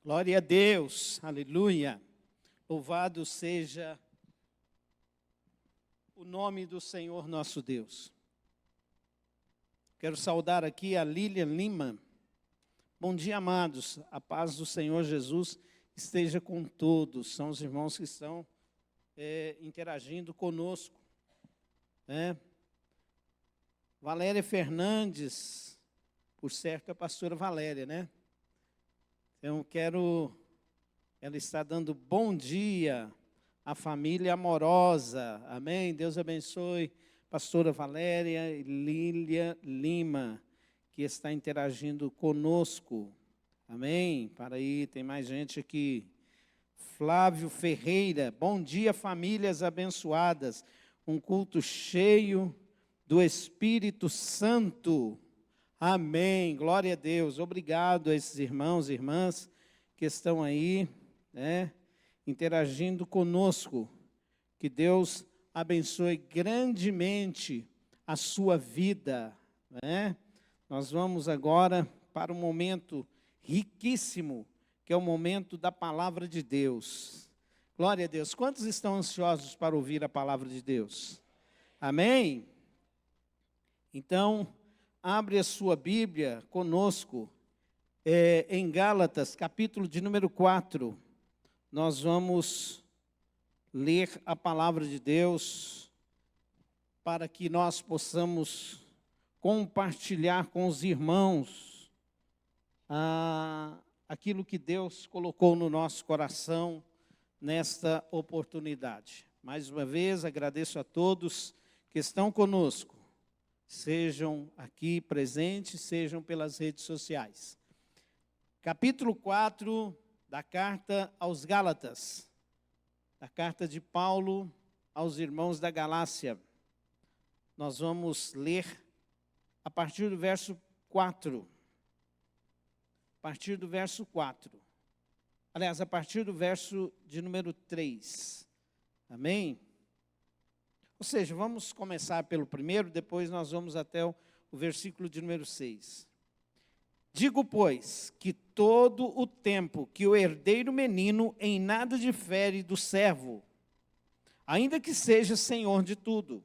Glória a Deus, aleluia. Louvado seja o nome do Senhor nosso Deus. Quero saudar aqui a Lilian Lima. Bom dia, amados. A paz do Senhor Jesus esteja com todos. São os irmãos que estão interagindo conosco. Valéria Fernandes, por certo, é a pastora Valéria, né? Então, ela está dando bom dia à família amorosa, amém? Deus abençoe, pastora Valéria e Lília Lima, que está interagindo conosco, amém? Para aí, tem mais gente aqui. Flávio Ferreira, bom dia, famílias abençoadas, um culto cheio do Espírito Santo. Amém, glória a Deus. Obrigado a esses irmãos e irmãs que estão aí, interagindo conosco. Que Deus abençoe grandemente a sua vida. Nós vamos agora para um momento riquíssimo, que é o momento da palavra de Deus. Glória a Deus. Quantos estão ansiosos para ouvir a palavra de Deus? Amém? Então, abre a sua Bíblia conosco, em Gálatas, capítulo de número 4. Nós vamos ler a palavra de Deus para que nós possamos compartilhar com os irmãos aquilo que Deus colocou no nosso coração nesta oportunidade. Mais uma vez, agradeço a todos que estão conosco. Sejam aqui presentes, sejam pelas redes sociais. Capítulo 4 da carta aos Gálatas, da carta de Paulo aos irmãos da Galácia. Nós vamos ler a partir do verso 4. A partir do verso 4. Aliás, a partir do verso de número 3. Amém? Ou seja, vamos começar pelo primeiro, depois nós vamos até o versículo de número 6. Digo, pois, que todo o tempo que o herdeiro menino em nada difere do servo, ainda que seja senhor de tudo,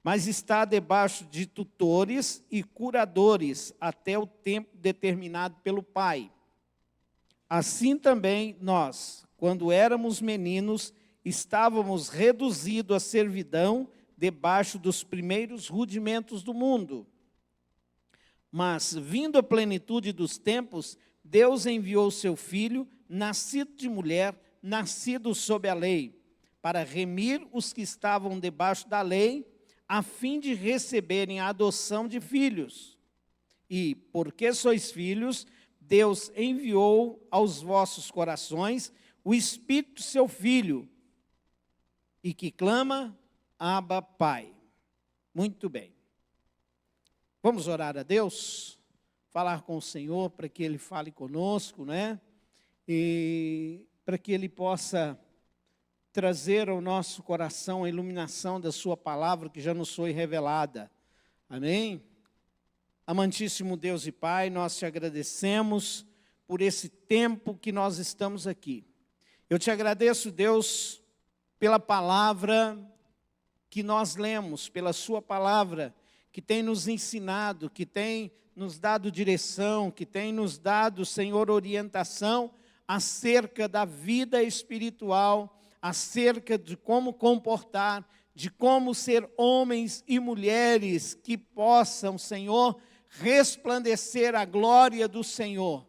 mas está debaixo de tutores e curadores até o tempo determinado pelo Pai. Assim também nós, quando éramos meninos, estávamos reduzidos à servidão debaixo dos primeiros rudimentos do mundo. Mas, vindo a plenitude dos tempos, Deus enviou seu Filho, nascido de mulher, nascido sob a lei, para remir os que estavam debaixo da lei, a fim de receberem a adoção de filhos. E, porque sois filhos, Deus enviou aos vossos corações o Espírito do seu Filho, e que clama, Abba, Pai. Muito bem. Vamos orar a Deus, falar com o Senhor para que Ele fale conosco, E para que Ele possa trazer ao nosso coração a iluminação da sua palavra que já nos foi revelada. Amém? Amantíssimo Deus e Pai, nós te agradecemos por esse tempo que nós estamos aqui. Eu te agradeço, Deus, pela palavra que nós lemos, pela sua palavra que tem nos ensinado, que tem nos dado direção, que tem nos dado, Senhor, orientação acerca da vida espiritual, acerca de como comportar, de como ser homens e mulheres que possam, Senhor, resplandecer a glória do Senhor.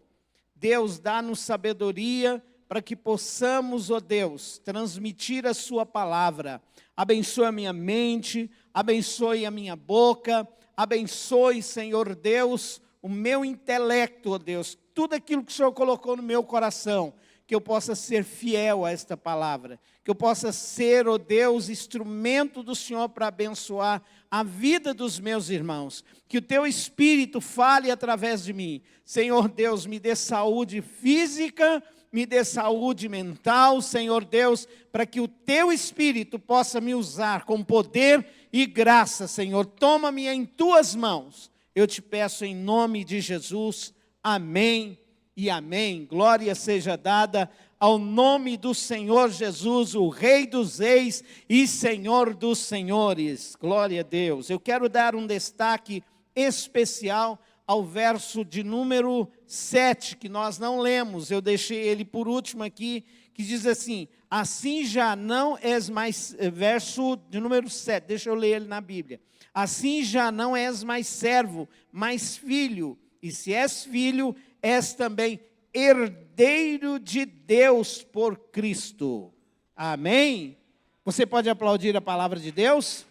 Deus, dá-nos sabedoria para que possamos, ó Deus, transmitir a sua palavra. Abençoe a minha mente, abençoe a minha boca, abençoe, Senhor Deus, o meu intelecto, ó Deus, tudo aquilo que o Senhor colocou no meu coração, que eu possa ser fiel a esta palavra, que eu possa ser, ó Deus, instrumento do Senhor para abençoar a vida dos meus irmãos, que o teu Espírito fale através de mim. Senhor Deus, me dê saúde física, me dê saúde mental, Senhor Deus, para que o teu Espírito possa me usar com poder e graça, Senhor. Toma-me em tuas mãos. Eu te peço em nome de Jesus. Amém e amém. Glória seja dada ao nome do Senhor Jesus, o Rei dos Reis e Senhor dos Senhores. Glória a Deus. Eu quero dar um destaque especial ao verso de número 7, que nós não lemos. Eu deixei ele por último aqui, que diz assim: assim já não és mais, verso de número 7, deixa eu ler ele na Bíblia. Assim já não és mais servo, mas filho, e se és filho, és também herdeiro de Deus por Cristo. Amém? Você pode aplaudir a palavra de Deus?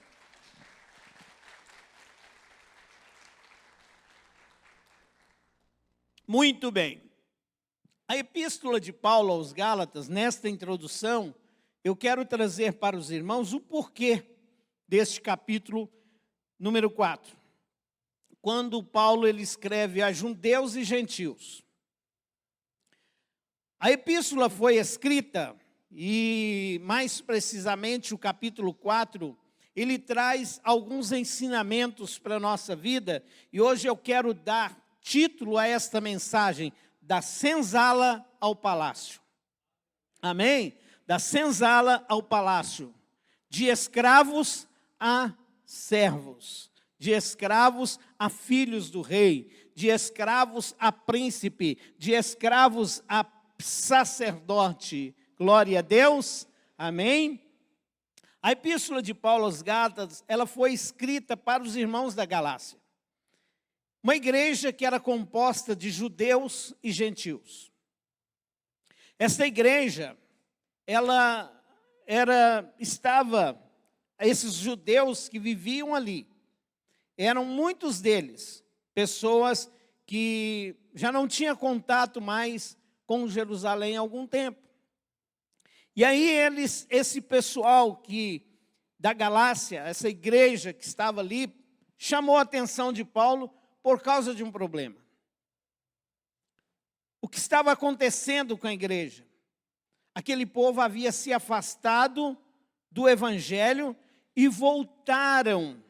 Muito bem. A epístola de Paulo aos Gálatas, nesta introdução, eu quero trazer para os irmãos o porquê deste capítulo número 4. Quando Paulo ele escreve a judeus e gentios. A epístola foi escrita, e mais precisamente o capítulo 4, ele traz alguns ensinamentos para a nossa vida, e hoje eu quero dar título a esta mensagem: da senzala ao palácio. Amém? Da senzala ao palácio, de escravos a servos, de escravos a filhos do rei, de escravos a príncipe, de escravos a sacerdote. Glória a Deus. Amém? A epístola de Paulo aos Gálatas, ela foi escrita para os irmãos da Galácia. Uma igreja que era composta de judeus e gentios. Esta igreja, esses judeus que viviam ali, eram muitos deles, pessoas que já não tinham contato mais com Jerusalém há algum tempo. E aí esse pessoal da Galácia, essa igreja que estava ali, chamou a atenção de Paulo por causa de um problema. O que estava acontecendo com a igreja? Aquele povo havia se afastado do evangelho e voltaram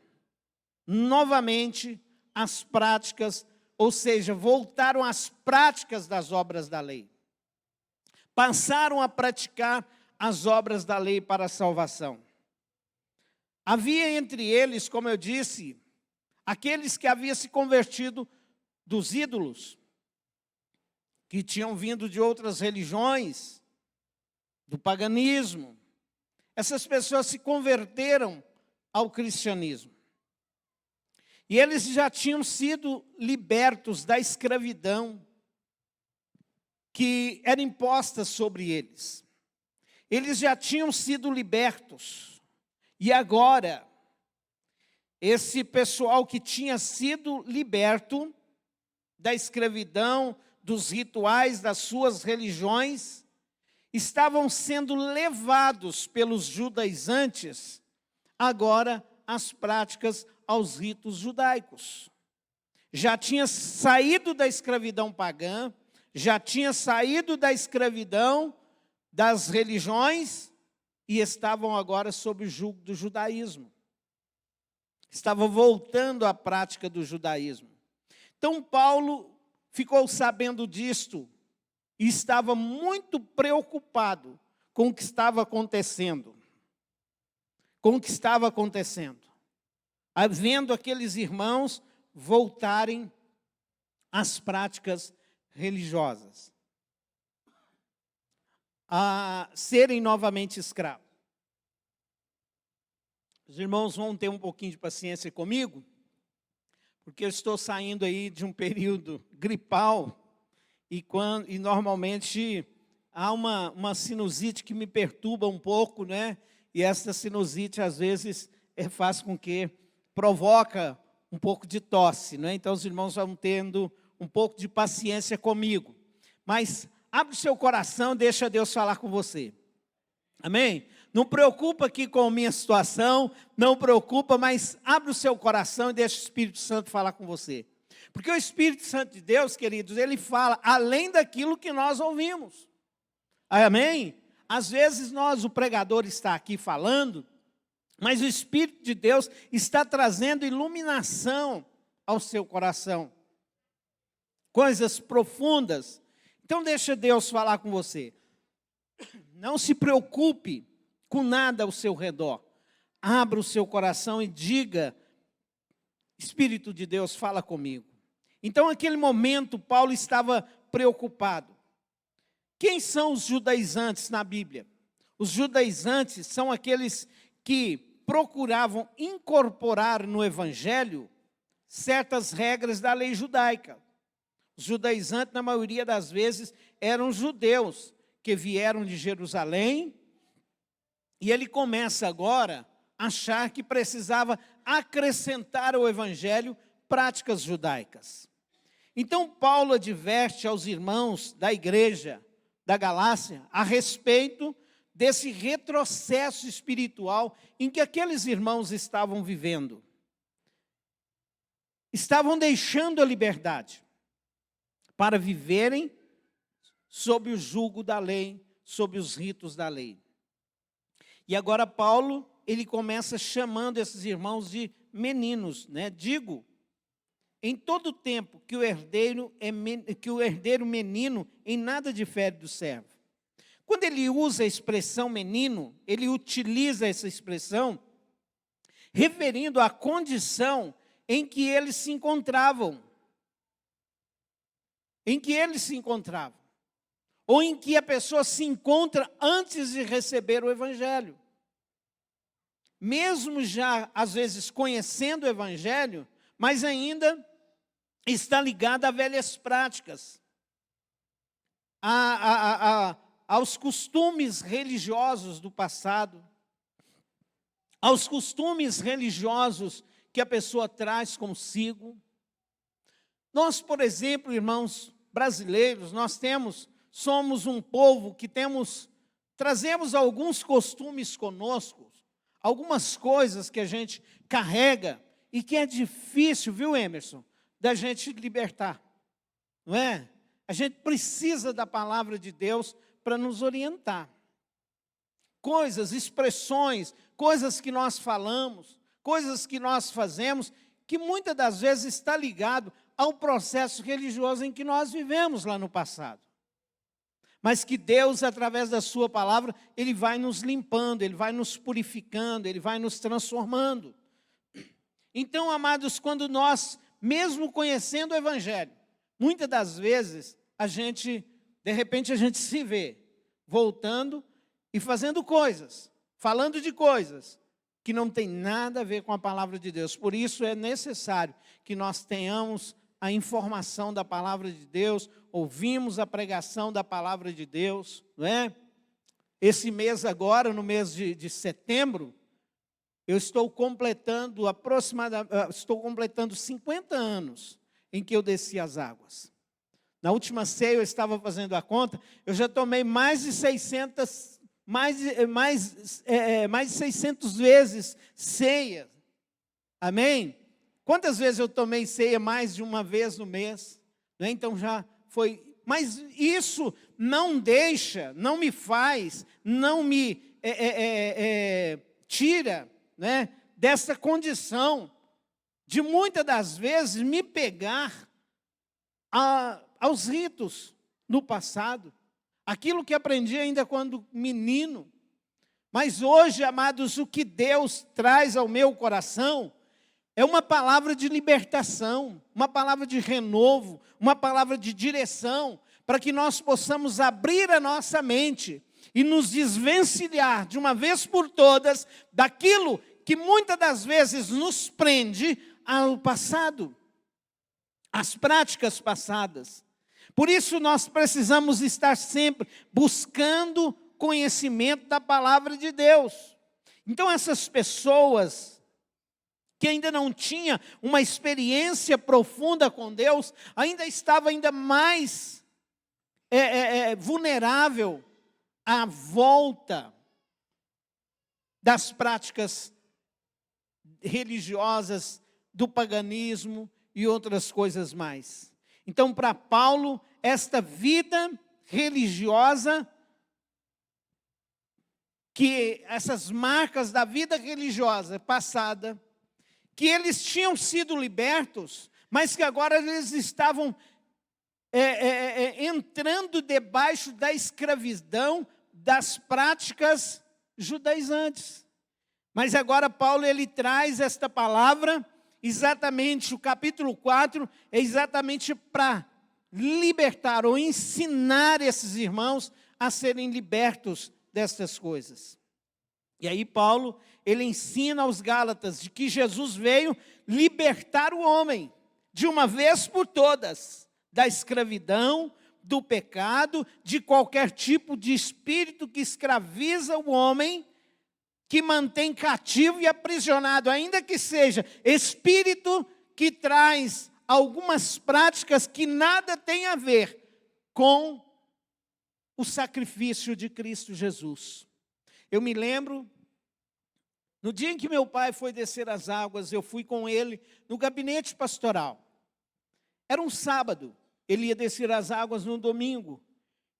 novamente às práticas, ou seja, voltaram às práticas das obras da lei. Passaram a praticar as obras da lei para a salvação. Havia entre eles, como eu disse, aqueles que haviam se convertido dos ídolos, que tinham vindo de outras religiões, do paganismo. Essas pessoas se converteram ao cristianismo. E eles já tinham sido libertos da escravidão que era imposta sobre eles. Eles já tinham sido libertos. E agora, esse pessoal que tinha sido liberto da escravidão, dos rituais, das suas religiões, estavam sendo levados pelos judaizantes agora às práticas, aos ritos judaicos. Já tinha saído da escravidão pagã, já tinha saído da escravidão das religiões e estavam agora sob o jugo do judaísmo. Estavam voltando à prática do judaísmo. Então Paulo ficou sabendo disto e estava muito preocupado com o que estava acontecendo. Vendo aqueles irmãos voltarem às práticas religiosas, a serem novamente escravos. Os irmãos vão ter um pouquinho de paciência comigo, porque eu estou saindo aí de um período gripal e normalmente há uma sinusite que me perturba um pouco, né? E essa sinusite às vezes faz com que provoca um pouco de tosse, né? Então os irmãos vão tendo um pouco de paciência comigo. Mas abre o seu coração, deixa Deus falar com você. Amém? Não preocupa aqui com a minha situação, não preocupa, mas abre o seu coração e deixa o Espírito Santo falar com você. Porque o Espírito Santo de Deus, queridos, ele fala além daquilo que nós ouvimos. Amém? Às vezes o pregador está aqui falando, mas o Espírito de Deus está trazendo iluminação ao seu coração. Coisas profundas. Então deixa Deus falar com você. Não se preocupe com nada ao seu redor. Abra o seu coração e diga: Espírito de Deus, fala comigo. Então, naquele momento, Paulo estava preocupado. Quem são os judaizantes na Bíblia? Os judaizantes são aqueles que procuravam incorporar no Evangelho certas regras da lei judaica. Os judaizantes, na maioria das vezes, eram judeus que vieram de Jerusalém, e ele começa agora a achar que precisava acrescentar ao Evangelho práticas judaicas. Então, Paulo adverte aos irmãos da igreja da Galácia a respeito desse retrocesso espiritual em que aqueles irmãos estavam vivendo. Estavam deixando a liberdade para viverem sob o jugo da lei, sob os ritos da lei. E agora Paulo, ele começa chamando esses irmãos de meninos, né? Digo, em todo tempo que o herdeiro menino em nada difere do servo. Quando ele usa a expressão menino, ele utiliza essa expressão referindo à condição em que eles se encontravam. Em que eles se encontravam. Ou em que a pessoa se encontra antes de receber o Evangelho. Mesmo já, às vezes, conhecendo o Evangelho, mas ainda está ligada a velhas práticas, aos costumes religiosos do passado, aos costumes religiosos que a pessoa traz consigo. Nós, por exemplo, irmãos brasileiros, somos um povo que trazemos alguns costumes conosco, algumas coisas que a gente carrega e que é difícil, viu, Emerson, da gente libertar, não é? A gente precisa da palavra de Deus para nos orientar. Coisas, expressões, coisas que nós falamos, coisas que nós fazemos, que muitas das vezes está ligado ao processo religioso em que nós vivemos lá no passado. Mas que Deus, através da sua palavra, Ele vai nos limpando, Ele vai nos purificando, Ele vai nos transformando. Então, amados, quando nós, mesmo conhecendo o Evangelho, muitas das vezes, de repente a gente se vê voltando e fazendo coisas, falando de coisas que não tem nada a ver com a palavra de Deus. Por isso é necessário que nós tenhamos a informação da palavra de Deus, ouvimos a pregação da palavra de Deus, não é? Esse mês agora, no mês de setembro, eu estou completando 50 anos em que eu desci as águas. Na última ceia eu estava fazendo a conta, eu já tomei mais de 600 vezes ceia. Amém? Quantas vezes eu tomei ceia mais de uma vez no mês? Né? Então já foi. Mas isso não me faz, não me tira, né, dessa condição de muitas das vezes me pegar aos ritos no passado. Aquilo que aprendi ainda quando menino. Mas hoje, amados, o que Deus traz ao meu coração é uma palavra de libertação, uma palavra de renovo, uma palavra de direção, para que nós possamos abrir a nossa mente e nos desvencilhar de uma vez por todas daquilo que muitas das vezes nos prende ao passado, às práticas passadas. Por isso nós precisamos estar sempre buscando conhecimento da palavra de Deus. Então essas pessoas que ainda não tinham uma experiência profunda com Deus, ainda estava ainda mais vulnerável à volta das práticas religiosas, do paganismo e outras coisas mais. Então, para Paulo, esta vida religiosa, que essas marcas da vida religiosa passada, que eles tinham sido libertos, mas que agora eles estavam entrando debaixo da escravidão das práticas judaizantes. Mas agora Paulo ele traz esta palavra, exatamente o capítulo 4, é exatamente para libertar ou ensinar esses irmãos a serem libertos destas coisas. E aí Paulo, ele ensina aos Gálatas de que Jesus veio libertar o homem, de uma vez por todas, da escravidão, do pecado, de qualquer tipo de espírito que escraviza o homem, que mantém cativo e aprisionado, ainda que seja espírito que traz algumas práticas que nada tem a ver com o sacrifício de Cristo Jesus. Eu me lembro, no dia em que meu pai foi descer as águas, eu fui com ele no gabinete pastoral. Era um sábado, ele ia descer as águas no domingo,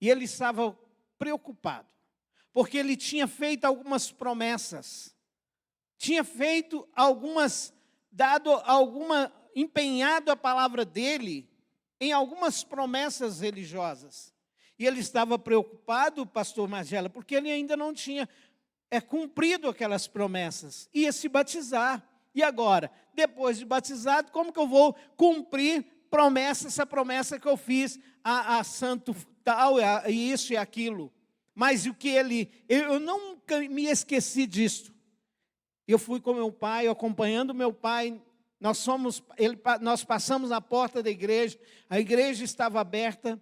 e ele estava preocupado, porque ele tinha feito algumas promessas, empenhado a palavra dele em algumas promessas religiosas. E ele estava preocupado, pastor Magela, porque ele ainda não tinha cumprido aquelas promessas. Ia se batizar. E agora, depois de batizado, como que eu vou cumprir essa promessa que eu fiz a santo tal, isso e aquilo? Mas o que eu nunca me esqueci disso. Eu fui com meu pai, acompanhando meu pai. Nós passamos na porta da igreja, a igreja estava aberta,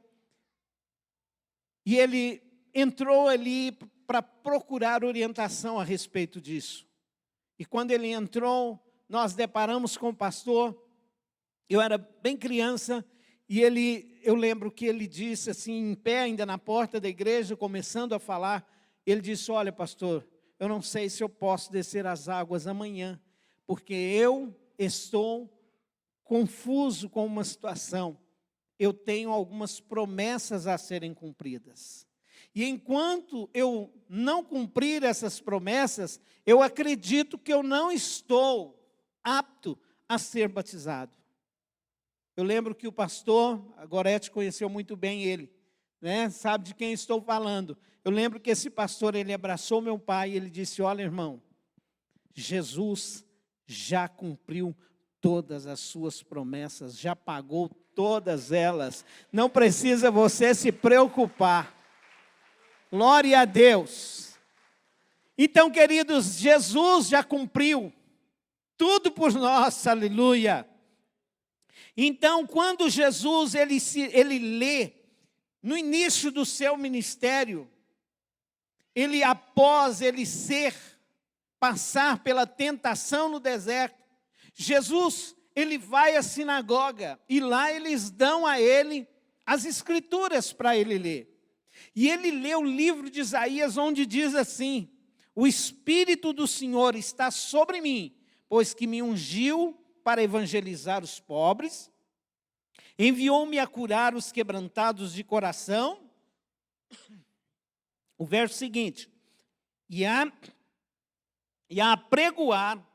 e ele entrou ali para procurar orientação a respeito disso. E quando ele entrou, nós deparamos com o pastor. Eu era bem criança, e eu lembro que ele disse assim, em pé ainda na porta da igreja, começando a falar, ele disse: olha, pastor, eu não sei se eu posso descer as águas amanhã, porque eu estou confuso com uma situação. Eu tenho algumas promessas a serem cumpridas. E enquanto eu não cumprir essas promessas, eu acredito que eu não estou apto a ser batizado. Eu lembro que o pastor, a Gorete conheceu muito bem ele, né? Sabe de quem estou falando. Eu lembro que esse pastor, ele abraçou meu pai e ele disse: olha, irmão, Jesus já cumpriu todas as suas promessas, já pagou todas elas, não precisa você se preocupar. Glória a Deus. Então, queridos, Jesus já cumpriu tudo por nós, aleluia. Então, quando Jesus ele lê, no início do seu ministério, após ele passar pela tentação no deserto, Jesus, ele vai à sinagoga, e lá eles dão a ele as escrituras para ele ler. E ele lê o livro de Isaías, onde diz assim: o Espírito do Senhor está sobre mim, pois que me ungiu para evangelizar os pobres, enviou-me a curar os quebrantados de coração. O verso seguinte: e a apregoar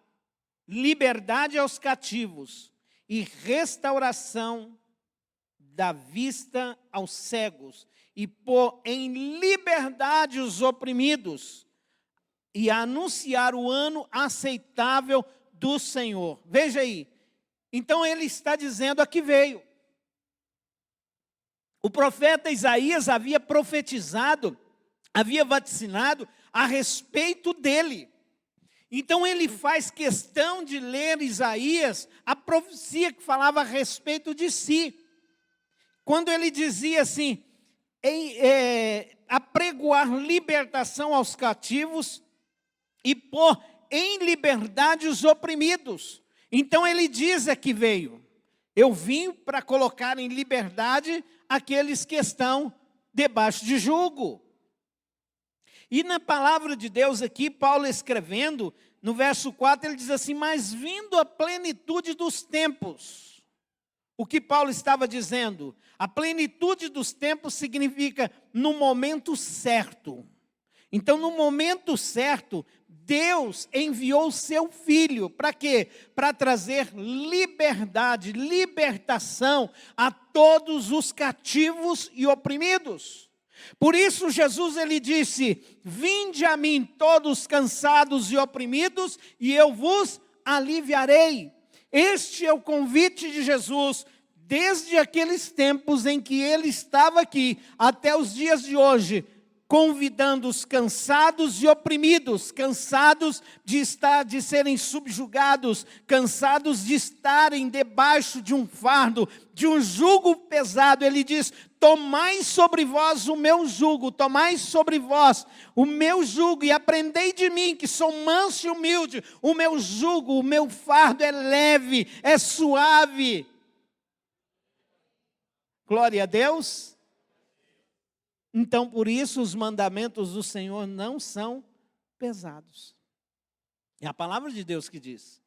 liberdade aos cativos e restauração da vista aos cegos, e pôr em liberdade os oprimidos, e a anunciar o ano aceitável do Senhor. Veja aí, então ele está dizendo: aqui veio. O profeta Isaías havia profetizado, havia vaticinado a respeito dele. Então ele faz questão de ler Isaías, a profecia que falava a respeito de si. Quando ele dizia assim: apregoar libertação aos cativos e pôr em liberdade os oprimidos. Então ele diz: aqui veio. Eu vim para colocar em liberdade aqueles que estão debaixo de jugo. E na palavra de Deus aqui, Paulo escrevendo, no verso 4, ele diz assim: mas vindo a plenitude dos tempos. O que Paulo estava dizendo? A plenitude dos tempos significa no momento certo. Então, no momento certo, Deus enviou o seu Filho, para quê? Para trazer liberdade, libertação a todos os cativos e oprimidos. Por isso Jesus ele disse: vinde a mim todos cansados e oprimidos, e eu vos aliviarei. Este é o convite de Jesus, desde aqueles tempos em que ele estava aqui, até os dias de hoje, convidando os cansados e oprimidos, cansados de serem subjugados, cansados de estarem debaixo de um fardo, de um jugo pesado. Ele diz: tomai sobre vós o meu jugo, tomai sobre vós o meu jugo e aprendei de mim, que sou manso e humilde. O meu jugo, o meu fardo é leve, é suave. Glória a Deus. Então, por isso, os mandamentos do Senhor não são pesados. É a palavra de Deus que diz.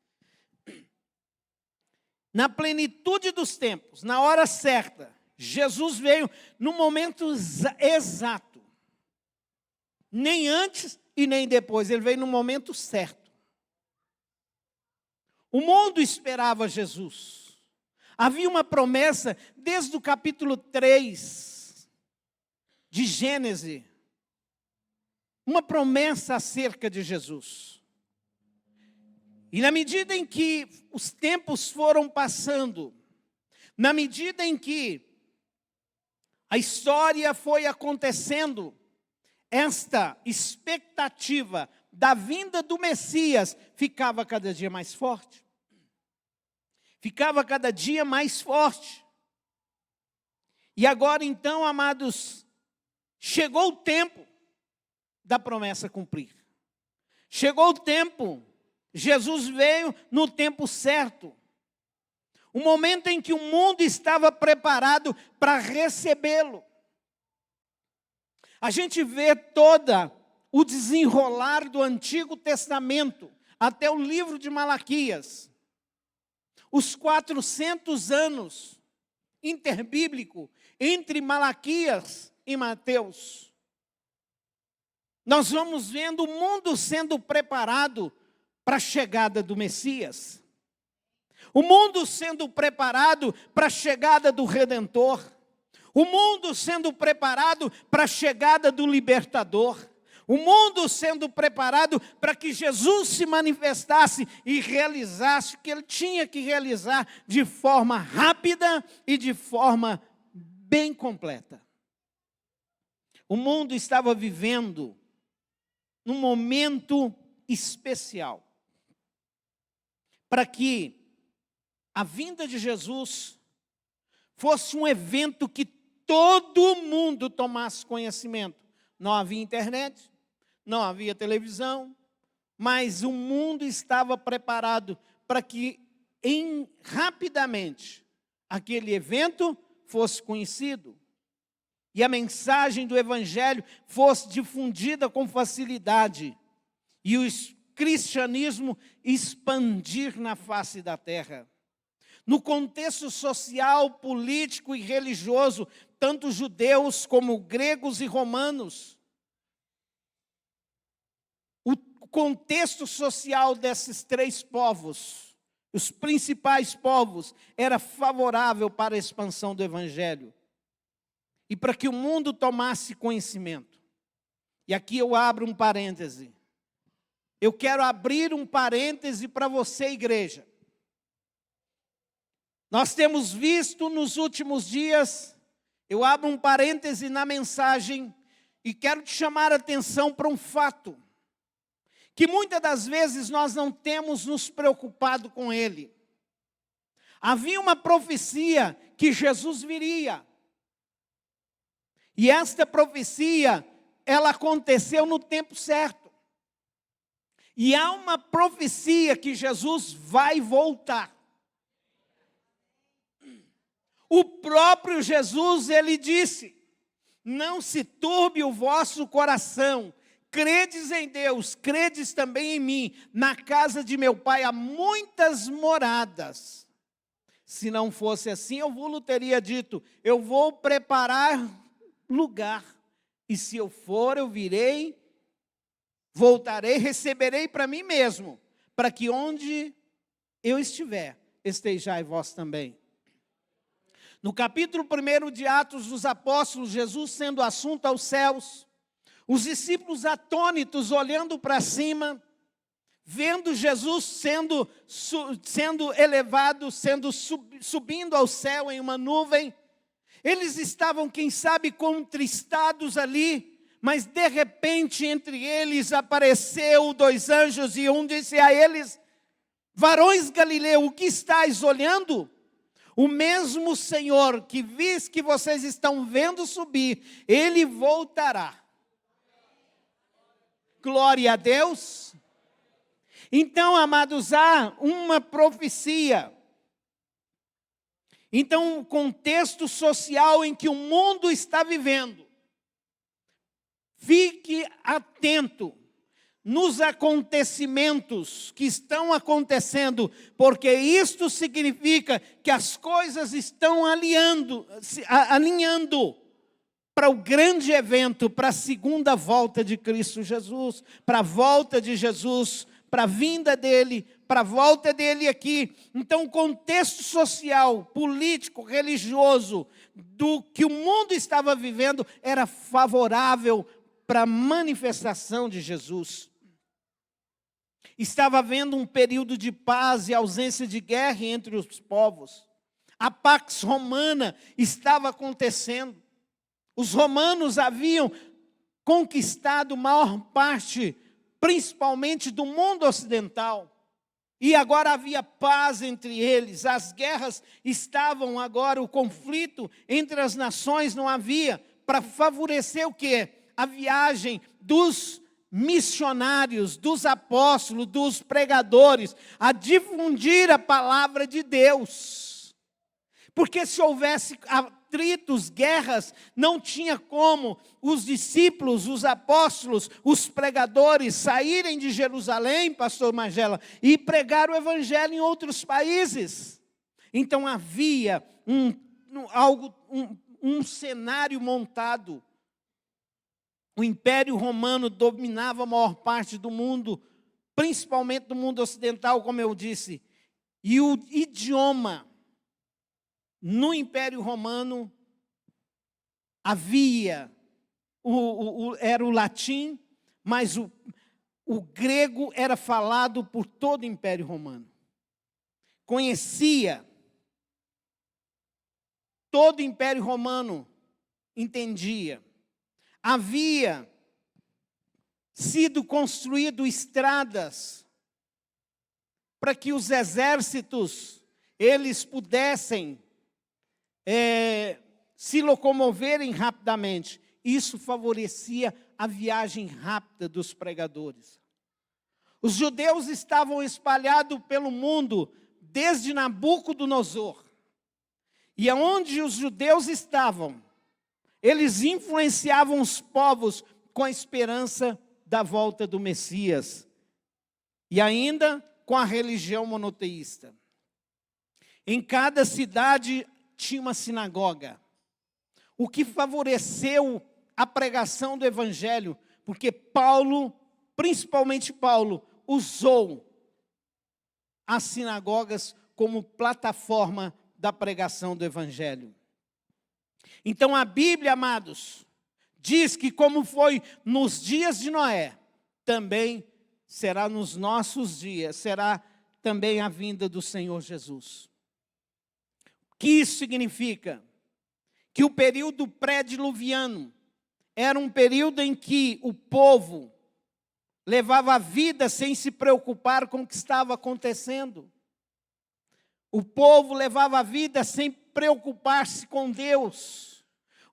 Na plenitude dos tempos, na hora certa, Jesus veio no momento exato. Nem antes e nem depois, ele veio no momento certo. O mundo esperava Jesus. Havia uma promessa desde o capítulo 3 de Gênesis, uma promessa acerca de Jesus. E na medida em que os tempos foram passando, na medida em que a história foi acontecendo, esta expectativa da vinda do Messias ficava cada dia mais forte. Ficava cada dia mais forte. E agora então, amados, chegou o tempo da promessa cumprir. Chegou o tempo, Jesus veio no tempo certo. O momento em que o mundo estava preparado para recebê-lo. A gente vê toda o desenrolar do Antigo Testamento, até o livro de Malaquias. Os 400 anos interbíblico entre Malaquias e Mateus. Nós vamos vendo o mundo sendo preparado para a chegada do Messias. O mundo sendo preparado para a chegada do Redentor. O mundo sendo preparado para a chegada do Libertador. O mundo sendo preparado para que Jesus se manifestasse e realizasse o que ele tinha que realizar de forma rápida e de forma bem completa. O mundo estava vivendo num momento especial para que a vinda de Jesus fosse um evento que todo mundo tomasse conhecimento. Não havia internet, não havia televisão, mas o mundo estava preparado para que rapidamente aquele evento fosse conhecido. E a mensagem do Evangelho fosse difundida com facilidade. E o cristianismo expandir na face da terra. No contexto social, político e religioso, tanto judeus como gregos e romanos. O contexto social desses três povos, os principais povos, era favorável para a expansão do Evangelho. E para que o mundo tomasse conhecimento. E aqui eu abro um parêntese. Eu quero abrir um parêntese para você, igreja. Nós temos visto nos últimos dias, eu abro um parêntese na mensagem e quero te chamar a atenção para um fato. Que muitas das vezes nós não temos nos preocupado com ele. Havia uma profecia que Jesus viria. E esta profecia, ela aconteceu no tempo certo. E há uma profecia que Jesus vai voltar. O próprio Jesus, ele disse: não se turbe o vosso coração, credes em Deus, credes também em mim. Na casa de meu Pai há muitas moradas. Se não fosse assim, eu vos teria dito: eu vou preparar lugar, e se eu for, eu virei voltarei, receberei para mim mesmo, para que onde eu estiver, estejai vós também. No capítulo 1 de Atos dos Apóstolos, Jesus sendo assunto aos céus, os discípulos atônitos olhando para cima, vendo Jesus sendo elevado, subindo ao céu em uma nuvem, eles estavam, quem sabe, contristados ali, mas de repente entre eles apareceu 2 anjos e um disse a eles: varões Galileu, o que estáis olhando? O mesmo Senhor que vocês estão vendo subir, Ele voltará. Glória a Deus. Então, amados, há uma profecia. Então, um contexto social em que o mundo está vivendo. Fique atento nos acontecimentos que estão acontecendo, porque isto significa que as coisas estão alinhando para o grande evento, para a segunda volta de Cristo Jesus, para a volta de Jesus, para a vinda dele, para a volta dele aqui. Então, o contexto social, político, religioso, do que o mundo estava vivendo, era favorável para a manifestação de Jesus. Estava havendo um período de paz e ausência de guerra entre os povos. A Pax Romana estava acontecendo. Os romanos haviam conquistado maior parte, principalmente do mundo ocidental. E agora havia paz entre eles. As guerras estavam agora, o conflito entre as nações não havia, para favorecer o quê? A viagem dos missionários, dos apóstolos, dos pregadores, a difundir a palavra de Deus. Porque se houvesse atritos, guerras, não tinha como os discípulos, os apóstolos, os pregadores saírem de Jerusalém, pastor Magela, e pregar o evangelho em outros países. Então havia um cenário montado. O Império Romano dominava a maior parte do mundo, principalmente do mundo ocidental, como eu disse. E o idioma no Império Romano havia, era o latim, mas o grego era falado por todo o Império Romano. Conhecia, todo o Império Romano entendia. Havia sido construído estradas para que os exércitos, eles pudessem se locomoverem rapidamente. Isso favorecia a viagem rápida dos pregadores. Os judeus estavam espalhados pelo mundo desde Nabucodonosor. E aonde os judeus estavam, eles influenciavam os povos com a esperança da volta do Messias. E ainda com a religião monoteísta. Em cada cidade tinha uma sinagoga. O que favoreceu a pregação do Evangelho, porque Paulo, principalmente Paulo, usou as sinagogas como plataforma da pregação do Evangelho. Então a Bíblia, amados, diz que como foi nos dias de Noé, também será nos nossos dias, será também a vinda do Senhor Jesus. O que isso significa? Que o período pré-diluviano era um período em que o povo levava a vida sem se preocupar com o que estava acontecendo. O povo levava a vida sem preocupar-se com Deus.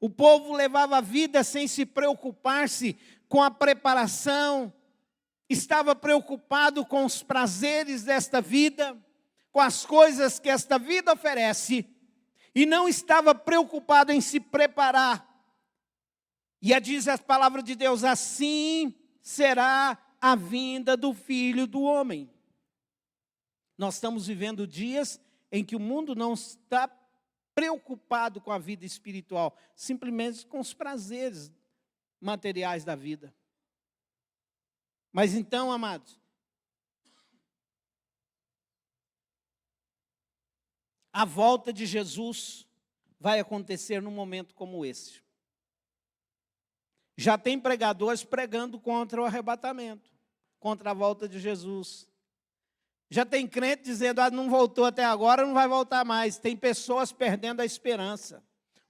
O povo levava a vida sem se preocupar-se com a preparação. Estava preocupado com os prazeres desta vida, com as coisas que esta vida oferece, e não estava preocupado em se preparar. E diz a palavra de Deus: assim será a vinda do Filho do Homem. Nós estamos vivendo dias em que o mundo não está preocupado com a vida espiritual, simplesmente com os prazeres materiais da vida. Mas então, amados, a volta de Jesus vai acontecer num momento como esse. Já tem pregadores pregando contra o arrebatamento, contra a volta de Jesus. Já tem crente dizendo, não voltou até agora, não vai voltar mais. Tem pessoas perdendo a esperança.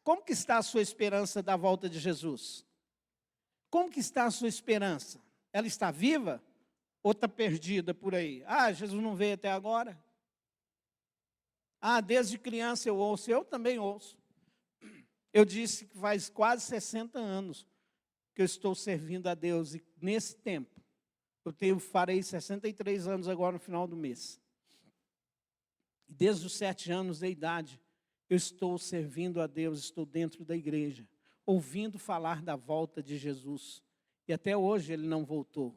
Como que está a sua esperança da volta de Jesus? Como que está a sua esperança? Ela está viva ou está perdida por aí? Jesus não veio até agora. Desde criança eu ouço, eu também ouço. Eu disse que faz quase 60 anos que eu estou servindo a Deus, e nesse tempo, farei 63 anos agora no final do mês. Desde os 7 anos de idade, eu estou servindo a Deus, estou dentro da igreja, ouvindo falar da volta de Jesus. E até hoje ele não voltou.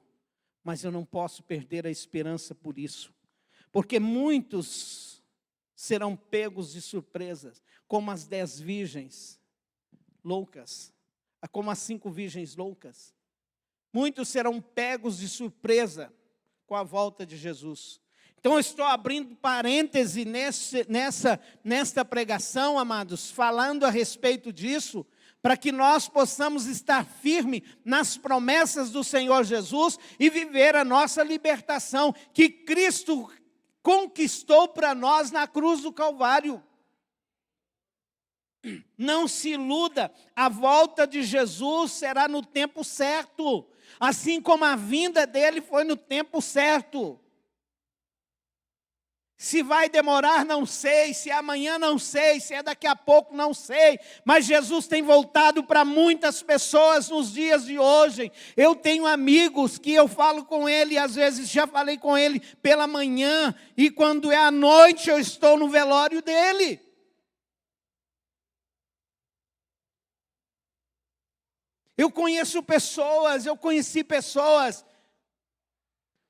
Mas eu não posso perder a esperança por isso. Porque muitos serão pegos de surpresas, como as 10 virgens loucas, como as 5 virgens loucas. Muitos serão pegos de surpresa com a volta de Jesus. Então eu estou abrindo parêntese nesta pregação, amados, falando a respeito disso, para que nós possamos estar firmes nas promessas do Senhor Jesus e viver a nossa libertação, que Cristo conquistou para nós na cruz do Calvário. Não se iluda, a volta de Jesus será no tempo certo, assim como a vinda dele foi no tempo certo. Se vai demorar, não sei, se é amanhã, não sei, se é daqui a pouco, não sei, mas Jesus tem voltado para muitas pessoas nos dias de hoje. Eu tenho amigos que eu falo com ele, às vezes já falei com ele pela manhã, e quando é à noite eu estou no velório dele. Eu conheci pessoas.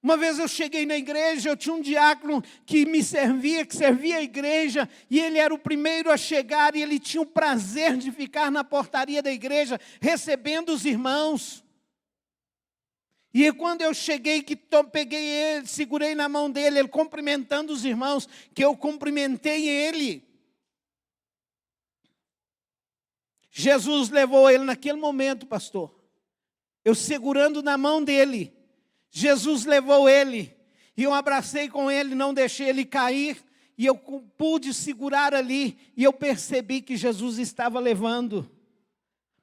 Uma vez eu cheguei na igreja, eu tinha um diácono que servia a igreja, e ele era o primeiro a chegar, e ele tinha o prazer de ficar na portaria da igreja, recebendo os irmãos. E quando eu cheguei, peguei ele, segurei na mão dele, ele cumprimentando os irmãos, que eu cumprimentei ele. Jesus levou ele naquele momento, pastor. Eu segurando na mão dele. Jesus levou ele. E eu abracei com ele, não deixei ele cair. E eu pude segurar ali. E eu percebi que Jesus estava levando.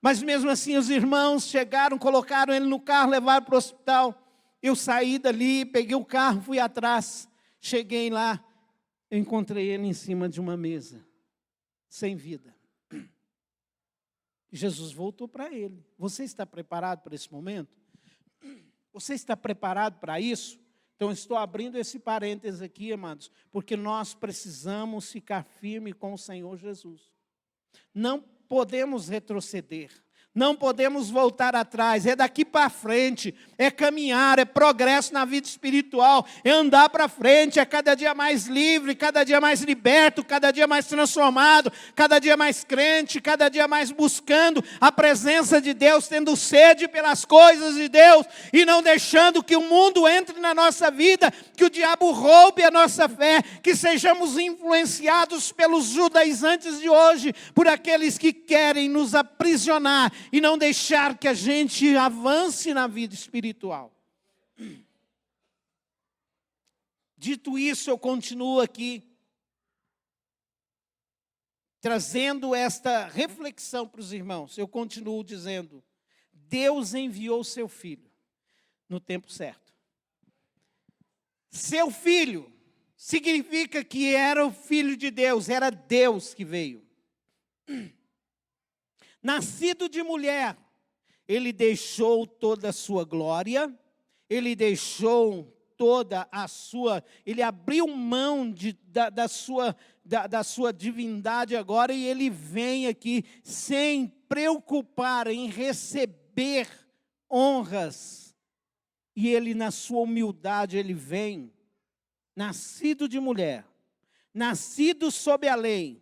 Mas mesmo assim os irmãos chegaram, colocaram ele no carro, levaram para o hospital. Eu saí dali, peguei o carro, fui atrás. Cheguei lá, eu encontrei ele em cima de uma mesa, sem vida. Jesus voltou para ele. Você está preparado para esse momento? Você está preparado para isso? Então, estou abrindo esse parênteses aqui, amados, porque nós precisamos ficar firmes com o Senhor Jesus. Não podemos retroceder. Não podemos voltar atrás, é daqui para frente, é caminhar, é progresso na vida espiritual, é andar para frente, é cada dia mais livre, cada dia mais liberto, cada dia mais transformado, cada dia mais crente, cada dia mais buscando a presença de Deus, tendo sede pelas coisas de Deus, e não deixando que o mundo entre na nossa vida, que o diabo roube a nossa fé, que sejamos influenciados pelos judaizantes de hoje, por aqueles que querem nos aprisionar, e não deixar que a gente avance na vida espiritual. Dito isso, eu continuo aqui, trazendo esta reflexão para os irmãos. Eu continuo dizendo, Deus enviou seu filho no tempo certo. Seu filho significa que era o filho de Deus, era Deus que veio. Nascido de mulher, ele deixou toda a sua glória, ele deixou toda a sua, ele abriu mão da sua divindade agora, e ele vem aqui sem preocupar em receber honras, e ele na sua humildade, ele vem, nascido de mulher, nascido sob a lei,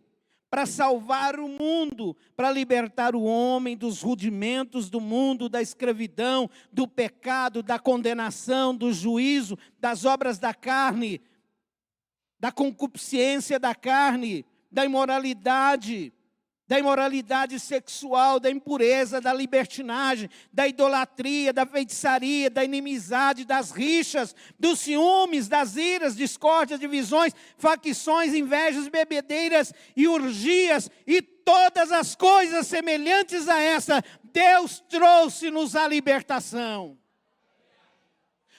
para salvar o mundo, para libertar o homem dos rudimentos do mundo, da escravidão, do pecado, da condenação, do juízo, das obras da carne, da concupiscência da carne, da imoralidade sexual, da impureza, da libertinagem, da idolatria, da feitiçaria, da inimizade, das rixas, dos ciúmes, das iras, discórdias, divisões, facções, invejas, bebedeiras e urgias, e todas as coisas semelhantes a essa. Deus trouxe-nos a libertação.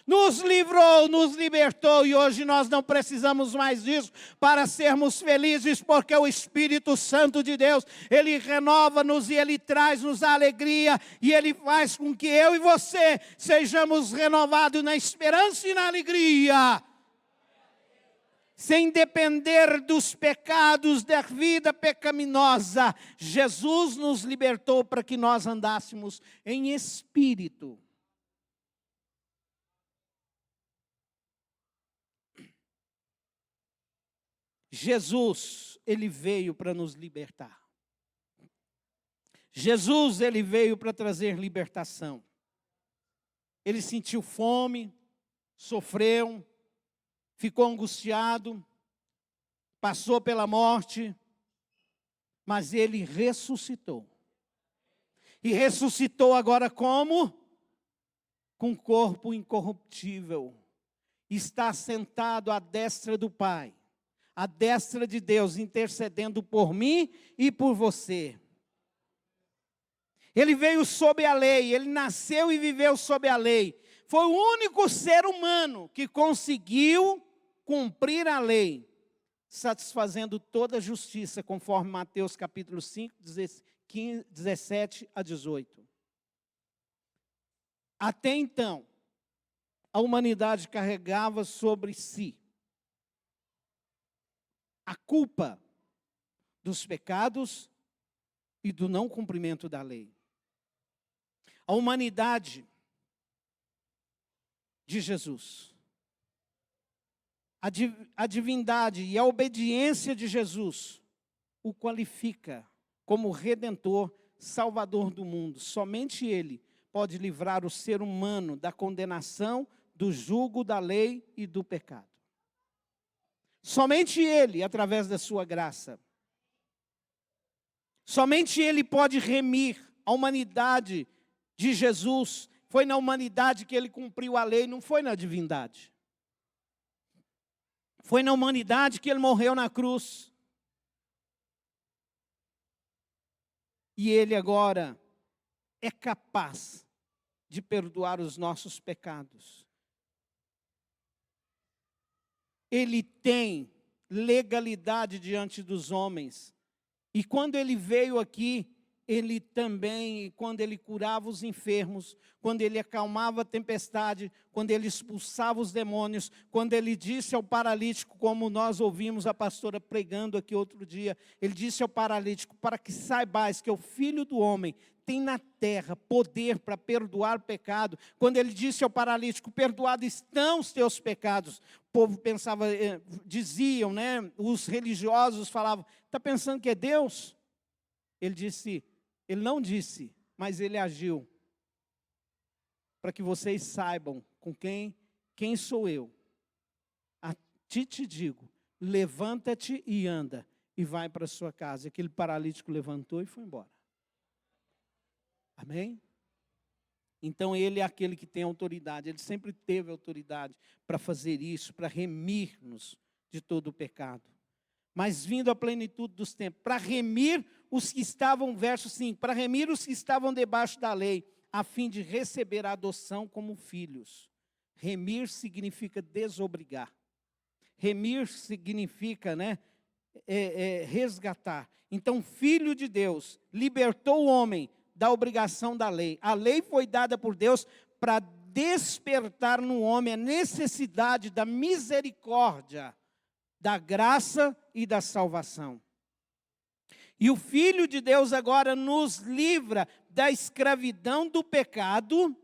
Nos livrou, nos libertou, e hoje nós não precisamos mais disso para sermos felizes, porque o Espírito Santo de Deus, Ele renova-nos e Ele traz-nos a alegria, e Ele faz com que eu e você sejamos renovados na esperança e na alegria, sem depender dos pecados da vida pecaminosa. Jesus nos libertou para que nós andássemos em espírito. Jesus, Ele veio para nos libertar. Jesus, Ele veio para trazer libertação. Ele sentiu fome, sofreu, ficou angustiado, passou pela morte, mas Ele ressuscitou. E ressuscitou agora como? Com corpo incorruptível. Está sentado à destra do Pai. A destra de Deus, intercedendo por mim e por você. Ele veio sob a lei, ele nasceu e viveu sob a lei. Foi o único ser humano que conseguiu cumprir a lei, satisfazendo toda a justiça, conforme Mateus capítulo 5, 17 a 18. Até então, a humanidade carregava sobre si a culpa dos pecados e do não cumprimento da lei. A humanidade de Jesus, a divindade e a obediência de Jesus o qualifica como Redentor, Salvador do mundo. Somente Ele pode livrar o ser humano da condenação, do jugo da lei e do pecado. Somente Ele, através da sua graça. Somente Ele pode remir a humanidade de Jesus. Foi na humanidade que Ele cumpriu a lei, não foi na divindade. Foi na humanidade que Ele morreu na cruz. E Ele agora é capaz de perdoar os nossos pecados. Ele tem legalidade diante dos homens. E quando Ele veio aqui, Ele também, quando Ele curava os enfermos, quando Ele acalmava a tempestade, quando Ele expulsava os demônios, quando Ele disse ao paralítico, como nós ouvimos a pastora pregando aqui outro dia, Ele disse ao paralítico, para que saibais que o Filho do Homem tem na terra poder para perdoar o pecado. Quando Ele disse ao paralítico, perdoados estão os teus pecados, o povo pensava, diziam, né, os religiosos falavam, está pensando que é Deus? Ele não disse, mas Ele agiu, para que vocês saibam com quem sou eu. A ti te digo, levanta-te e anda, e vai para a sua casa. Aquele paralítico levantou e foi embora. Amém? Então Ele é aquele que tem autoridade, Ele sempre teve autoridade para fazer isso, para remir-nos de todo o pecado. Mas vindo à plenitude dos tempos, para remir os que estavam, verso 5, para remir os que estavam debaixo da lei, a fim de receber a adoção como filhos. Remir significa desobrigar. Remir significa, resgatar. Então, Filho de Deus libertou o homem da obrigação da lei. A lei foi dada por Deus para despertar no homem a necessidade da misericórdia, da graça e da salvação. E o Filho de Deus agora nos livra da escravidão do pecado,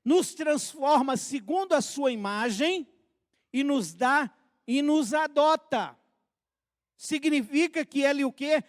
nos transforma segundo a sua imagem e nos dá e nos adota. Significa que ele o quê?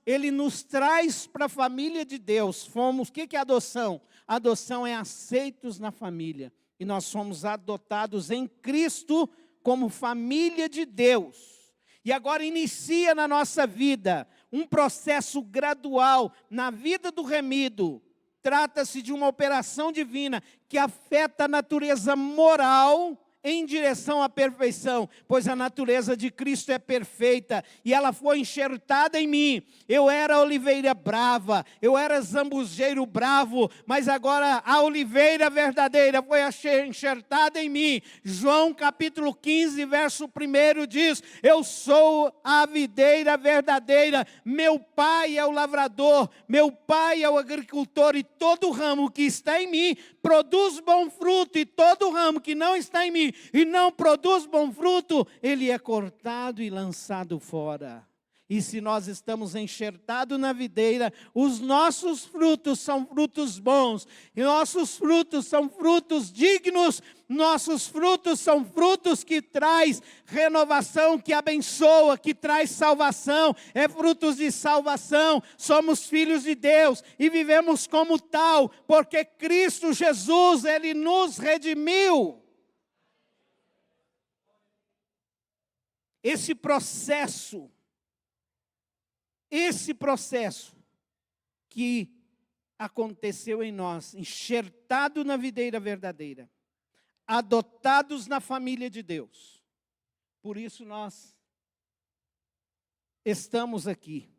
Ele nos traz para a família de Deus. O que é adoção? Adoção é aceitos na família. E nós somos adotados em Cristo como família de Deus. E agora inicia na nossa vida um processo gradual na vida do remido. Trata-se de uma operação divina que afeta a natureza moral em direção à perfeição, pois a natureza de Cristo é perfeita, e ela foi enxertada em mim. Eu era oliveira brava, eu era zambujeiro bravo, mas agora a oliveira verdadeira foi enxertada em mim. João capítulo 15, verso 1 diz: eu sou a videira verdadeira, meu pai é o lavrador, meu pai é o agricultor, e todo ramo que está em mim produz bom fruto, e todo ramo que não está em mim e não produz bom fruto, ele é cortado e lançado fora. E se nós estamos enxertados na videira, os nossos frutos são frutos bons, e nossos frutos são frutos dignos, nossos frutos são frutos que traz renovação, que abençoa, que traz salvação, é frutos de salvação. Somos filhos de Deus e vivemos como tal, porque Cristo Jesus, Ele nos redimiu. Esse processo que aconteceu em nós, enxertado na videira verdadeira, adotados na família de Deus. Por isso nós estamos aqui,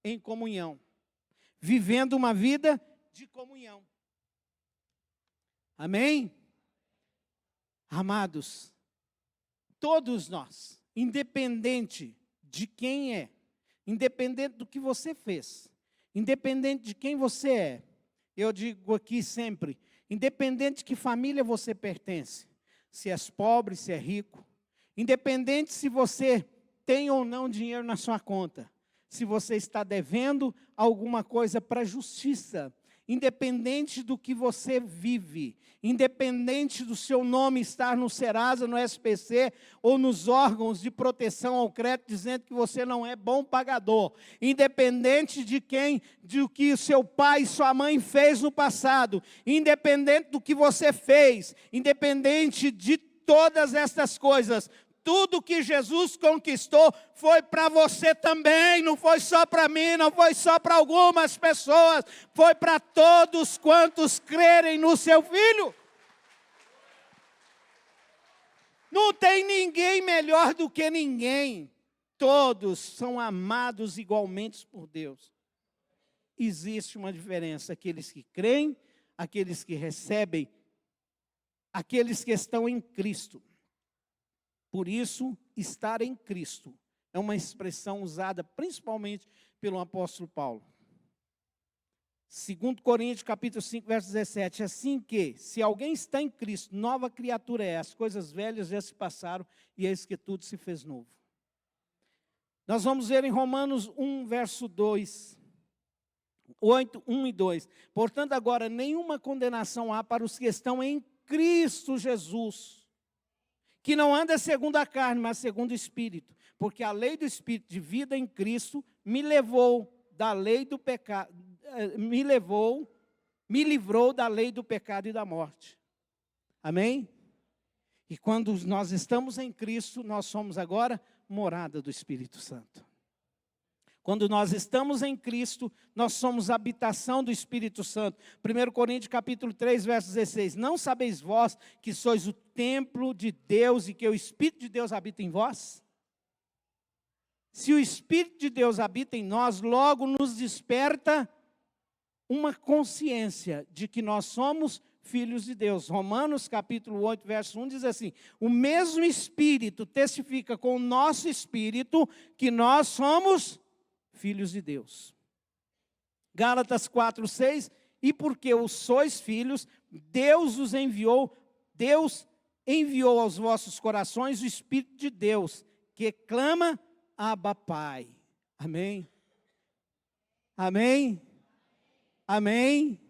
em comunhão, vivendo uma vida de comunhão. Amém? Amados, todos nós, independente de quem é, independente do que você fez, independente de quem você é, eu digo aqui sempre, independente de que família você pertence, se é pobre, se é rico, independente se você tem ou não dinheiro na sua conta, se você está devendo alguma coisa para a justiça, independente do que você vive, independente do seu nome estar no Serasa, no SPC, ou nos órgãos de proteção ao crédito, dizendo que você não é bom pagador, independente do que o seu pai e sua mãe fez no passado, independente do que você fez, independente de todas estas coisas, tudo que Jesus conquistou foi para você também, não foi só para mim, não foi só para algumas pessoas, foi para todos quantos crerem no seu Filho. Não tem ninguém melhor do que ninguém, todos são amados igualmente por Deus. Existe uma diferença, aqueles que creem, aqueles que recebem, aqueles que estão em Cristo. Por isso, estar em Cristo é uma expressão usada principalmente pelo apóstolo Paulo. 2 Coríntios capítulo 5, verso 17. Assim que, se alguém está em Cristo, nova criatura é. As coisas velhas já se passaram e eis que tudo se fez novo. Nós vamos ver em Romanos 1, verso 2. 8, 1 e 2. Portanto, agora, nenhuma condenação há para os que estão em Cristo Jesus, que não anda segundo a carne, mas segundo o Espírito. Porque a lei do Espírito de vida em Cristo me livrou da lei do pecado e da morte. Amém? E quando nós estamos em Cristo, nós somos agora morada do Espírito Santo. Quando nós estamos em Cristo, nós somos habitação do Espírito Santo. 1 Coríntios capítulo 3, verso 16. Não sabeis vós que sois o templo de Deus e que o Espírito de Deus habita em vós? Se o Espírito de Deus habita em nós, logo nos desperta uma consciência de que nós somos filhos de Deus. Romanos capítulo 8, verso 1 diz assim: o mesmo Espírito testifica com o nosso Espírito que nós somos filhos de Deus. Gálatas 4, 6, e porque os sois filhos, Deus enviou aos vossos corações o Espírito de Deus, que clama, Abba, Pai. Amém? Amém? Amém?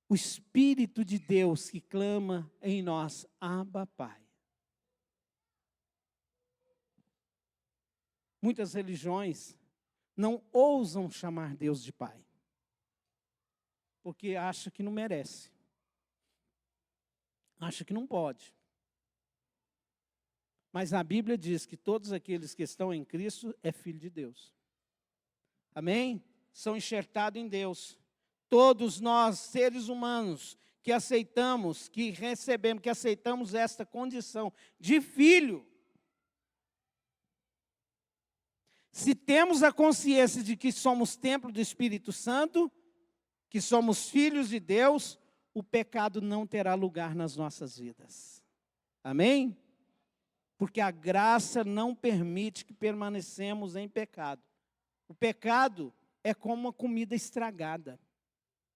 O Espírito de Deus que clama em nós, Abba, Pai. muitas religiões não ousam chamar Deus de Pai, porque acha que não merece, acha que não pode. Mas a Bíblia diz que todos aqueles que estão em Cristo é filho de Deus. Amém? São enxertados em Deus. Todos nós, seres humanos, que aceitamos, que recebemos, que aceitamos esta condição de filho. Se temos a consciência de que somos templo do Espírito Santo, que somos filhos de Deus, o pecado não terá lugar nas nossas vidas. Amém? Porque a graça não permite que permanecemos em pecado. O pecado é como uma comida estragada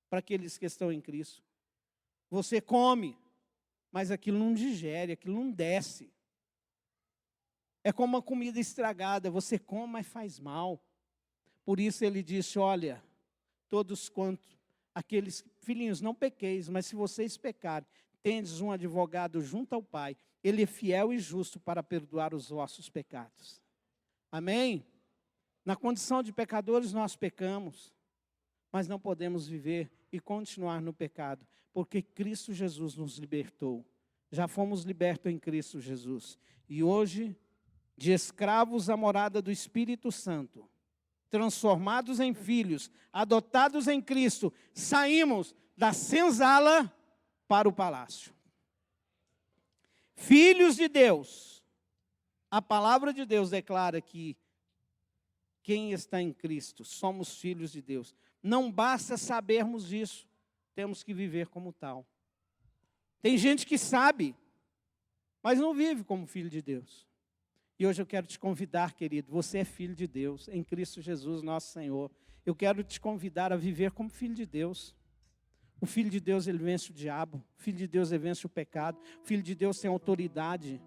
para aqueles que estão em Cristo. Você come, mas aquilo não digere, aquilo não desce. É como uma comida estragada, você come, mas faz mal. Por isso ele disse, olha, todos quanto, aqueles filhinhos, não pequeis, mas se vocês pecarem, tendes um advogado junto ao Pai, ele é fiel e justo para perdoar os vossos pecados. Amém? Na condição de pecadores nós pecamos, mas não podemos viver e continuar no pecado, porque Cristo Jesus nos libertou. Já fomos libertos em Cristo Jesus. E hoje, de escravos à morada do Espírito Santo, transformados em filhos, adotados em Cristo, saímos da senzala para o palácio. Filhos de Deus. A palavra de Deus declara que quem está em Cristo, somos filhos de Deus. Não basta sabermos isso, temos que viver como tal. Tem gente que sabe, mas não vive como filho de Deus. E hoje eu quero te convidar, querido, você é filho de Deus, em Cristo Jesus, nosso Senhor. Eu quero te convidar a viver como filho de Deus. O filho de Deus, ele vence o diabo. O filho de Deus, ele vence o pecado. O filho de Deus tem autoridade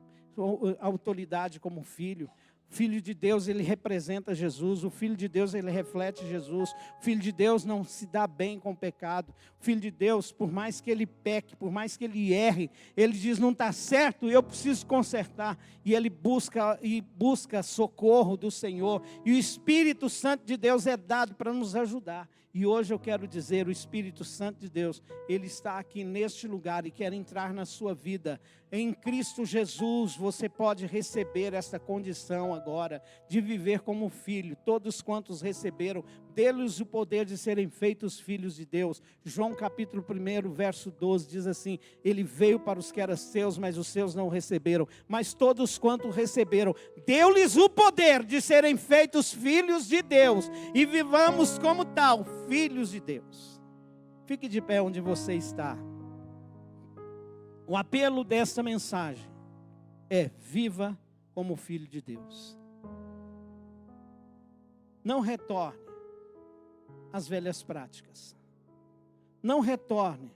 como filho. O Filho de Deus, ele representa Jesus. O Filho de Deus, ele reflete Jesus. O Filho de Deus não se dá bem com o pecado. O Filho de Deus, por mais que ele peque, por mais que ele erre, ele diz, não está certo, eu preciso consertar. E ele busca socorro do Senhor. E o Espírito Santo de Deus é dado para nos ajudar. E hoje eu quero dizer, o Espírito Santo de Deus, ele está aqui neste lugar e quer entrar na sua vida. Em Cristo Jesus, você pode receber esta condição agora, de viver como filho. Todos quantos receberam, dê-lhes o poder de serem feitos filhos de Deus. João capítulo 1, verso 12, diz assim, ele veio para os que eram seus, mas os seus não receberam. Mas todos quantos receberam, deu-lhes o poder de serem feitos filhos de Deus. E vivamos como tal, filhos de Deus. Fique de pé onde você está. O apelo desta mensagem é: viva como filho de Deus. Não retorne às velhas práticas. Não retorne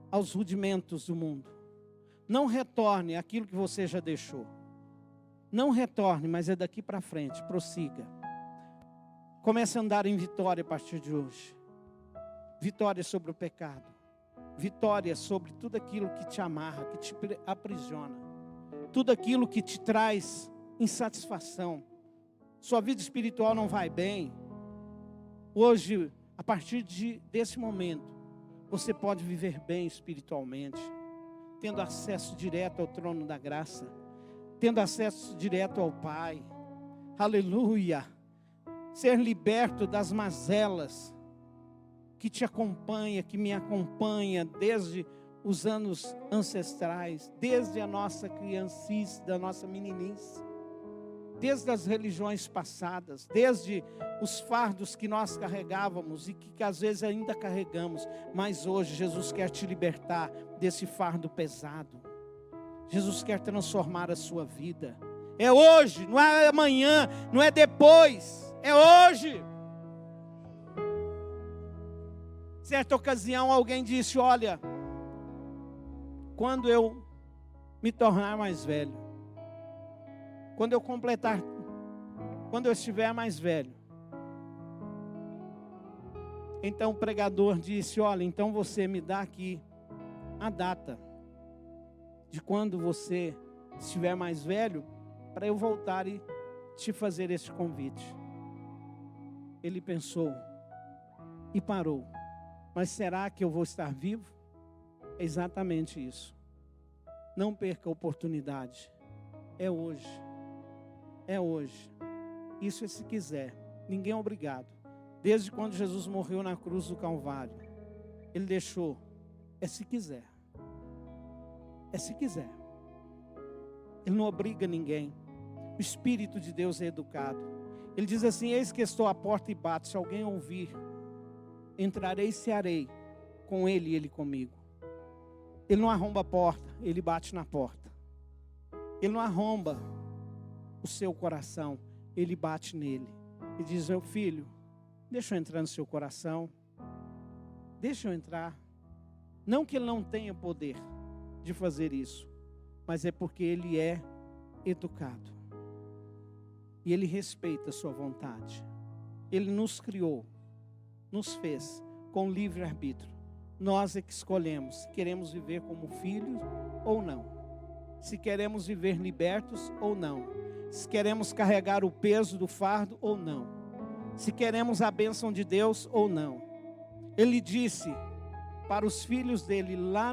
aos rudimentos do mundo. Não retorne àquilo que você já deixou. Não retorne, mas é daqui para frente, prossiga. Comece a andar em vitória a partir de hoje. Vitória sobre o pecado. Vitória sobre tudo aquilo que te amarra, que te aprisiona. Tudo aquilo que te traz insatisfação. Sua vida espiritual não vai bem. Hoje, a partir desse momento, você pode viver bem espiritualmente, tendo acesso direto ao trono da graça, tendo acesso direto ao Pai. Aleluia! Ser liberto das mazelas que te acompanha, que me acompanha desde os anos ancestrais, desde a nossa criancice, da nossa meninice, desde as religiões passadas, desde os fardos que nós carregávamos e que às vezes ainda carregamos, mas hoje Jesus quer te libertar desse fardo pesado. Jesus quer transformar a sua vida. É hoje, não é amanhã, não é depois, é hoje. Certa ocasião alguém disse, olha, quando eu me tornar mais velho, quando eu estiver mais velho, então o pregador disse, olha, então você me dá aqui a data de quando você estiver mais velho, para eu voltar e te fazer este convite. Ele pensou e parou. Mas será que eu vou estar vivo? É exatamente isso. Não perca a oportunidade. É hoje. É hoje. Isso é se quiser. Ninguém é obrigado. Desde quando Jesus morreu na cruz do Calvário, Ele deixou. É se quiser. É se quiser. Ele não obriga ninguém. O Espírito de Deus é educado. Ele diz assim: eis que estou à porta e bato. Se alguém ouvir, entrarei e cearei com ele e ele comigo. Ele não arromba a porta, ele bate na porta. Ele não arromba o seu coração, ele bate nele. E diz: meu filho, deixa eu entrar no seu coração. Deixa eu entrar. Não que ele não tenha poder de fazer isso, mas é porque ele é educado. E ele respeita a sua vontade. Ele nos criou, nos fez com livre-arbítrio. Nós é que escolhemos se queremos viver como filhos ou não. Se queremos viver libertos ou não. Se queremos carregar o peso do fardo ou não. Se queremos a bênção de Deus ou não. Ele disse para os filhos dele lá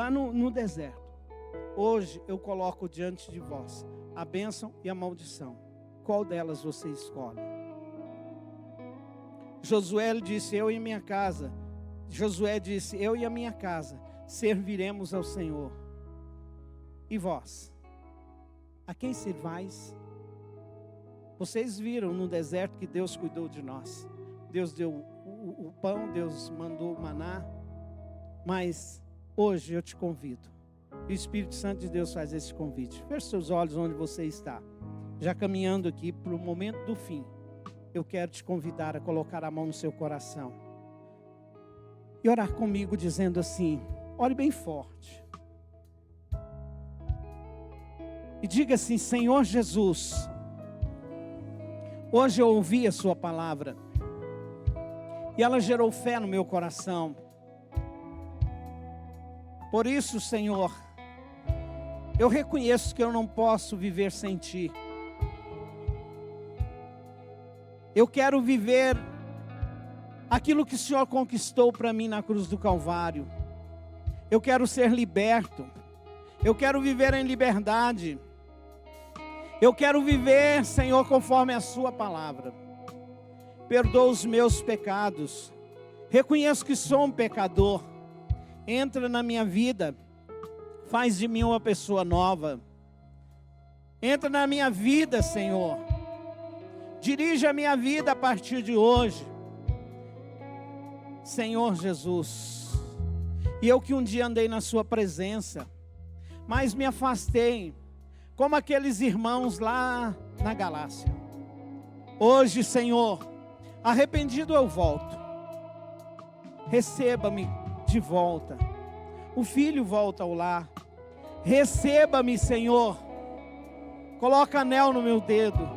no deserto: hoje eu coloco diante de vós a bênção e a maldição. Qual delas você escolhe? Josué disse: eu e minha casa. Josué disse: eu e a minha casa serviremos ao Senhor. E vós? A quem servais? Vocês viram no deserto que Deus cuidou de nós. Deus deu o pão, Deus mandou o maná. Mas hoje eu te convido. E o Espírito Santo de Deus faz esse convite. Feche seus olhos onde você está. Já caminhando aqui para o momento do fim. Eu quero te convidar a colocar a mão no seu coração. E orar comigo dizendo assim: ore bem forte. E diga assim: Senhor Jesus, hoje eu ouvi a sua palavra. E ela gerou fé no meu coração. Por isso, Senhor, eu reconheço que eu não posso viver sem Ti. Eu quero viver aquilo que o Senhor conquistou para mim na cruz do Calvário. Eu quero ser liberto. Eu quero viver em liberdade. Eu quero viver, Senhor, conforme a sua palavra. Perdoa os meus pecados. Reconheço que sou um pecador. Entra na minha vida. Faz de mim uma pessoa nova. Entra na minha vida, Senhor. Dirige a minha vida a partir de hoje. Senhor Jesus. E eu que um dia andei na sua presença, mas me afastei, como aqueles irmãos lá na Galácia. Hoje, Senhor, arrependido eu volto. Receba-me de volta. O filho volta ao lar. Receba-me, Senhor. Coloca anel no meu dedo,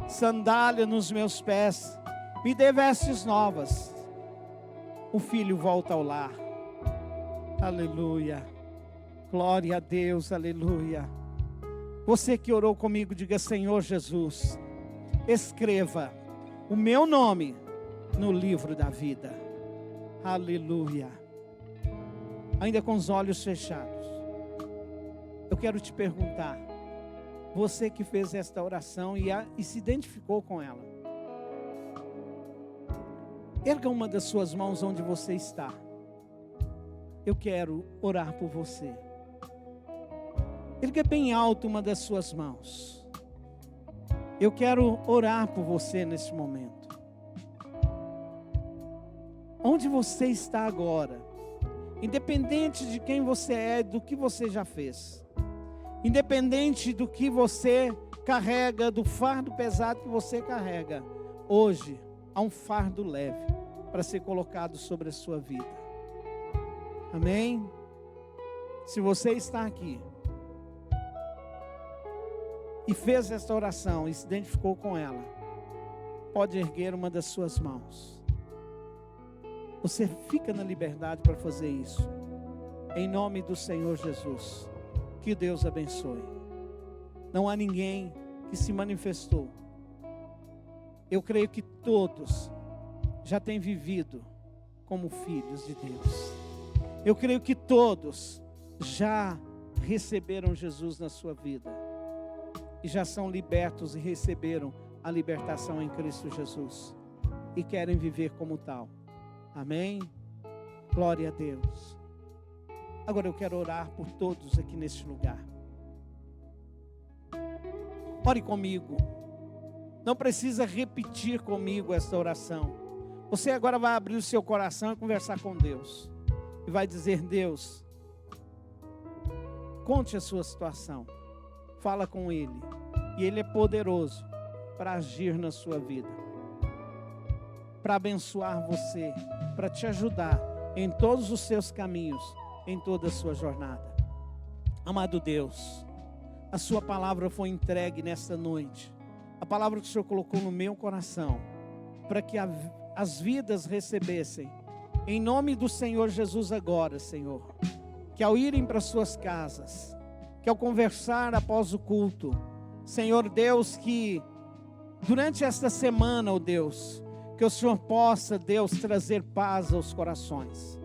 sandália nos meus pés. Me dê vestes novas. O filho volta ao lar. Aleluia. Glória a Deus, aleluia. Você que orou comigo, diga: Senhor Jesus, escreva o meu nome no livro da vida. Aleluia. Ainda com os olhos fechados, eu quero te perguntar, você que fez esta oração e se identificou com ela, erga uma das suas mãos onde você está. Eu quero orar por você. Erga bem alto uma das suas mãos. Eu quero orar por você nesse momento. Onde você está agora, independente de quem você é, do que você já fez, independente do que você carrega, do fardo pesado que você carrega, hoje há um fardo leve para ser colocado sobre a sua vida. Amém? Se você está aqui e fez esta oração e se identificou com ela, pode erguer uma das suas mãos. Você fica na liberdade para fazer isso. Em nome do Senhor Jesus. Que Deus abençoe. Não há ninguém que se manifestou. Eu creio que todos já têm vivido como filhos de Deus. Eu creio que todos já receberam Jesus na sua vida e já são libertos e receberam a libertação em Cristo Jesus e querem viver como tal. Amém? Glória a Deus. Agora eu quero orar por todos aqui neste lugar. Ore comigo. Não precisa repetir comigo esta oração. Você agora vai abrir o seu coração e conversar com Deus. E vai dizer: Deus, conte a sua situação. Fala com Ele. E Ele é poderoso para agir na sua vida, para abençoar você, para te ajudar em todos os seus caminhos, em toda a sua jornada. Amado Deus, a sua palavra foi entregue nesta noite. A palavra que o Senhor colocou no meu coração, para que as vidas recebessem. Em nome do Senhor Jesus agora, Senhor, que ao irem para suas casas, que ao conversar após o culto, Senhor Deus, que durante esta semana, ó Deus, que o Senhor possa, Deus, trazer paz aos corações.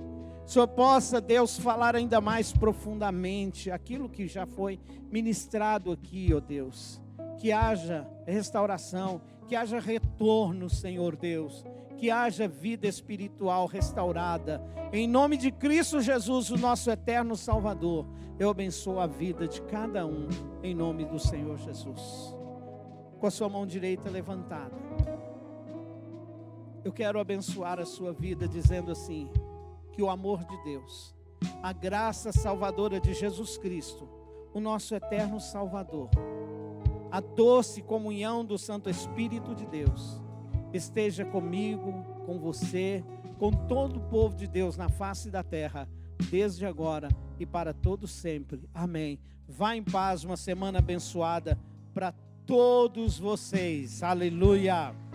O Senhor possa, Deus, falar ainda mais profundamente aquilo que já foi ministrado aqui, ó Deus. Que haja restauração, que haja retorno, Senhor Deus. Que haja vida espiritual restaurada. Em nome de Cristo Jesus, o nosso eterno Salvador, eu abençoo a vida de cada um, em nome do Senhor Jesus. Com a sua mão direita levantada, eu quero abençoar a sua vida dizendo assim: que o amor de Deus, a graça salvadora de Jesus Cristo, o nosso eterno Salvador, a doce comunhão do Santo Espírito de Deus, esteja comigo, com você, com todo o povo de Deus na face da terra, desde agora e para todo sempre. Amém. Vá em paz, uma semana abençoada para todos vocês. Aleluia.